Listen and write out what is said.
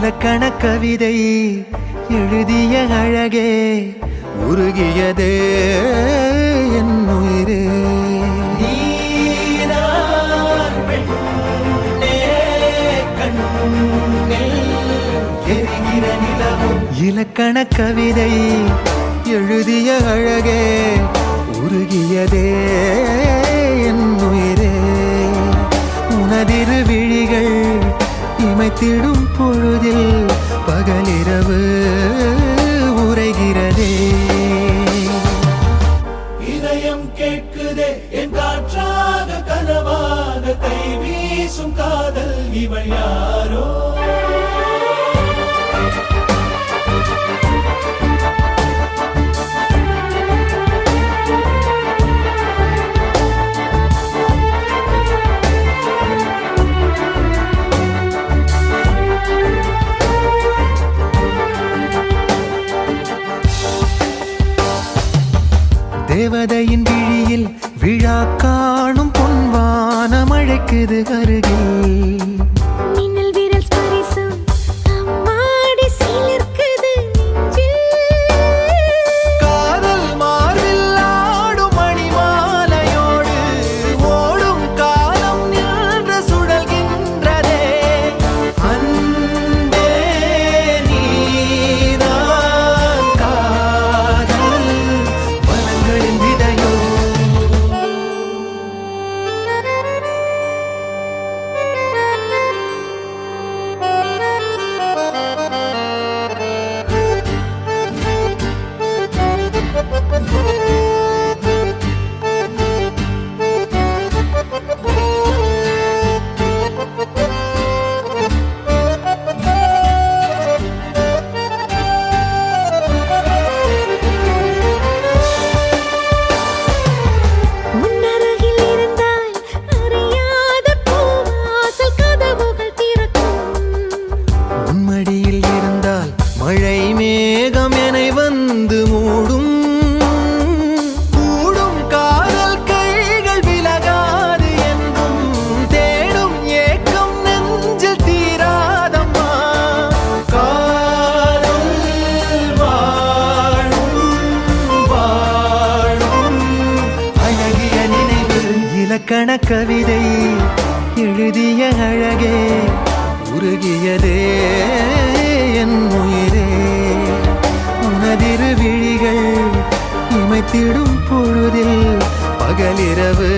இலக்கண கவிதை எழுதிய அழகே உருகியதே என் உயிரே. இலக்கண கவிதை எழுதிய அழகே உருகியதே என் உயிரே. உனதிரு விழிகள் இமைத்திடும் பொழுதில் பகலிரவு உரைகிறதே. இதயம் கேட்குதே என் காற்றாக கனவாக கை வீசும் காதல் இவள் யாரோ. தேவதையின் விழியில் விழா காணும் பொன்வானம் அழைக்குது அருகில். காதல் மார்பில் ஆடும் மணிமாலையோடு ஓடும் காலம் நின்று சுழல்கின்றதே. அன்பே நீதான் காதல் வனங்களின் விதையோ. மடியில் இருந்தால் மழை மேகம் என வந்து மூடும். கூடும் காதல் கைகள் விலகாது என்றும் தேடும் ஏக்கம் நெஞ்சில் தீராதம்மா. காதல் வாழும் வாழும் அழகிய நினைவு. இலக்கண கவிதை எழுதிய அழகே உருகியதே என் உயிரே. உனதிரு விழிகள் இமைத்திடும் பொழுதில் பகலிரவு